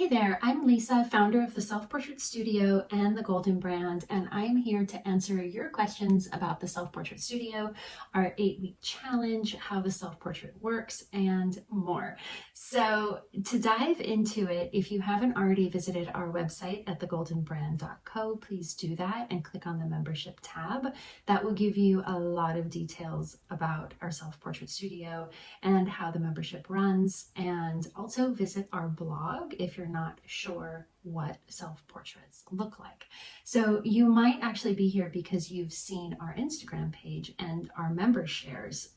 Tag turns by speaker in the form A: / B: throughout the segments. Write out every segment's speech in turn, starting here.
A: Hey there, I'm Lisa, founder of the Self-Portrait Studio and the Golden Brand, and I'm here to answer your questions about the Self-Portrait Studio, our 8-week challenge, how the self-portrait works, and more. So to dive into it, if you haven't already visited our website at thegoldenbrand.co, please do that and click on the membership tab. That will give you a lot of details about our Self-Portrait Studio and how the membership runs, and also visit our blog if you're not sure what self-portraits look like. So you might actually be here because you've seen our Instagram page and our members shares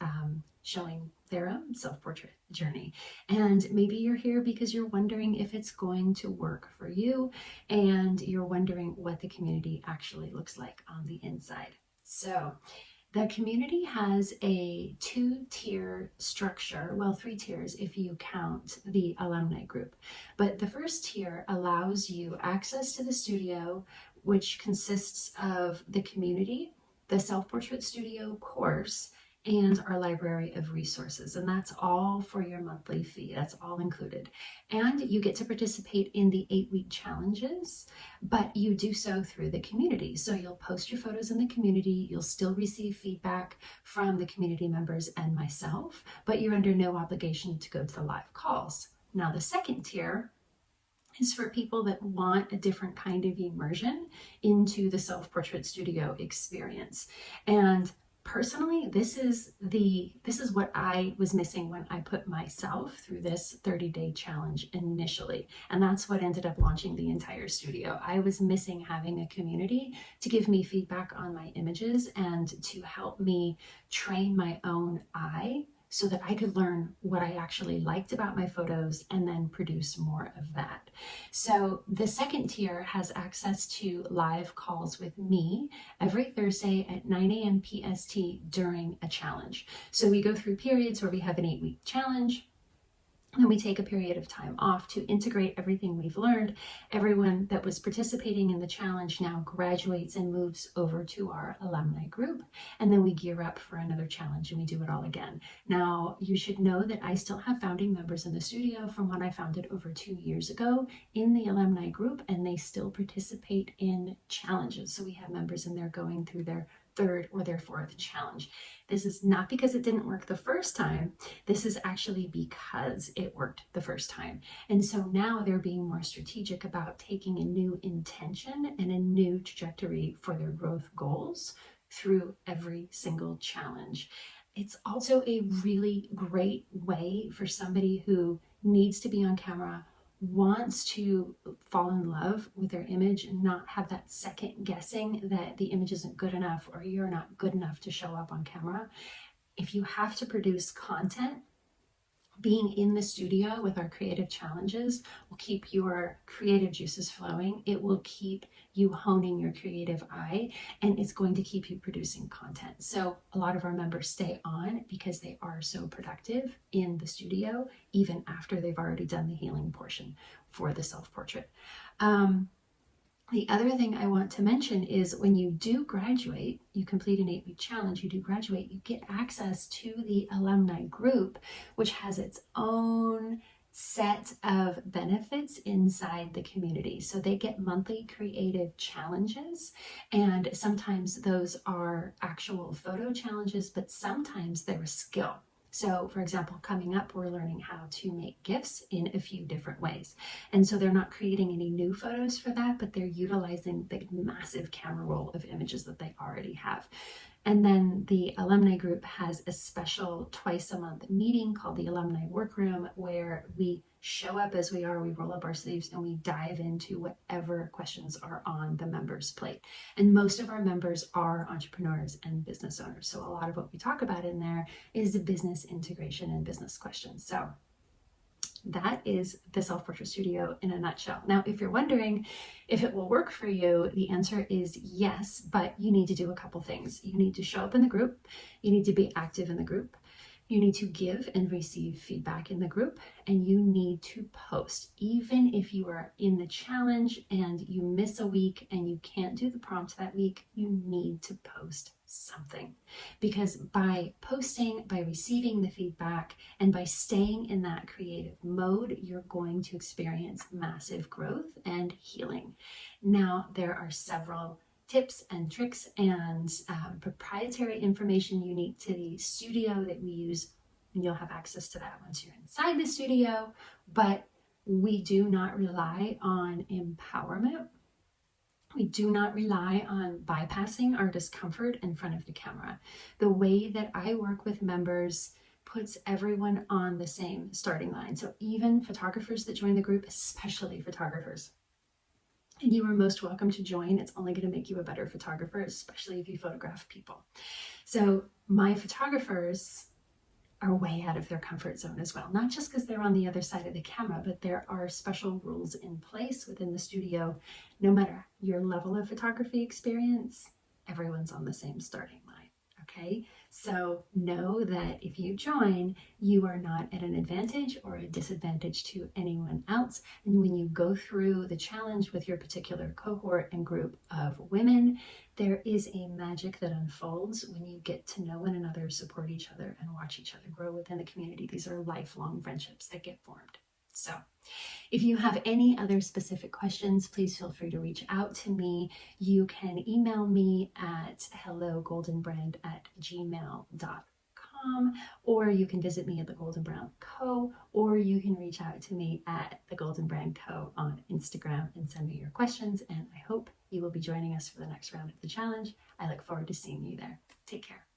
A: showing their own self-portrait journey. And maybe you're here because you're wondering if it's going to work for you, and you're wondering what the community actually looks like on the inside. So the community has a 2-tier structure, well, 3 tiers if you count the alumni group. But the first tier allows you access to the studio, which consists of the community, the Self-Portrait Studio course, and our library of resources. And that's all for your monthly fee. That's all included. And you get to participate in the 8-week challenges, but you do so through the community. So you'll post your photos in the community. You'll still receive feedback from the community members and myself, but you're under no obligation to go to the live calls. Now, the second tier is for people that want a different kind of immersion into the Self-Portrait Studio experience. And personally, this is what I was missing when I put myself through this 30-day challenge initially. And that's what ended up launching the entire studio. I was missing having a community to give me feedback on my images and to help me train my own eye so that I could learn what I actually liked about my photos and then produce more of that. So the second tier has access to live calls with me every Thursday at 9 a.m. PST during a challenge. So we go through periods where we have an 8-week challenge, and we take a period of time off to integrate everything we've learned. Everyone that was participating in the challenge now graduates and moves over to our alumni group, and then we gear up for another challenge and we do it all again. Now, you should know that I still have founding members in the studio from when I founded over 2 years ago in the alumni group, and they still participate in challenges. So we have members in there going through their 3rd or their 4th challenge. This is not because it didn't work the first time. This is actually because it worked the first time. And so now they're being more strategic about taking a new intention and a new trajectory for their growth goals through every single challenge. It's also a really great way for somebody who needs to be on camera, wants to fall in love with their image and not have that second guessing that the image isn't good enough or you're not good enough to show up on camera. If you have to produce content, being in the studio with our creative challenges will keep your creative juices flowing. It will keep you honing your creative eye, and it's going to keep you producing content. So a lot of our members stay on because they are so productive in the studio, even after they've already done the healing portion for the self-portrait. The other thing I want to mention is when you do graduate, you complete an 8-week challenge, you do graduate, you get access to the alumni group, which has its own set of benefits inside the community. So they get monthly creative challenges, and sometimes those are actual photo challenges, but sometimes they're a skill. So for example, coming up, we're learning how to make GIFs in a few different ways. And so they're not creating any new photos for that, but they're utilizing the massive camera roll of images that they already have. And then the alumni group has a special twice-a-month meeting called the Alumni Workroom, where we show up as we are, we roll up our sleeves, and we dive into whatever questions are on the members' plate. And most of our members are entrepreneurs and business owners. So a lot of what we talk about in there is the business integration and business questions. So that is the Self-Portrait Studio in a nutshell. Now, if you're wondering if it will work for you, the answer is yes, but you need to do a couple things. You need to show up in the group. You need to be active in the group. You need to give and receive feedback in the group, and you need to post. Even if you are in the challenge and you miss a week and you can't do the prompt that week, you need to post something. Because by posting, by receiving the feedback, and by staying in that creative mode, you're going to experience massive growth and healing. Now, there are several tips and tricks and proprietary information unique to the studio that we use, and you'll have access to that once you're inside the studio. But we do not rely on empowerment. We do not rely on bypassing our discomfort in front of the camera. The way that I work with members puts everyone on the same starting line. So even photographers that join the group, especially photographers, and you are most welcome to join. It's only going to make you a better photographer, especially if you photograph people. So my photographers are way out of their comfort zone as well, not just because they're on the other side of the camera, but there are special rules in place within the studio. No matter your level of photography experience, everyone's on the same starting line. Okay, so know that if you join, you are not at an advantage or a disadvantage to anyone else. And when you go through the challenge with your particular cohort and group of women, there is a magic that unfolds when you get to know one another, support each other, and watch each other grow within the community. These are lifelong friendships that get formed. So if you have any other specific questions, please feel free to reach out to me. You can email me at hellogoldenbrand@gmail.com, or you can visit me at the Golden Brown Co., or you can reach out to me at the Golden Brand Co. on Instagram and send me your questions. And I hope you will be joining us for the next round of the challenge. I look forward to seeing you there. Take care.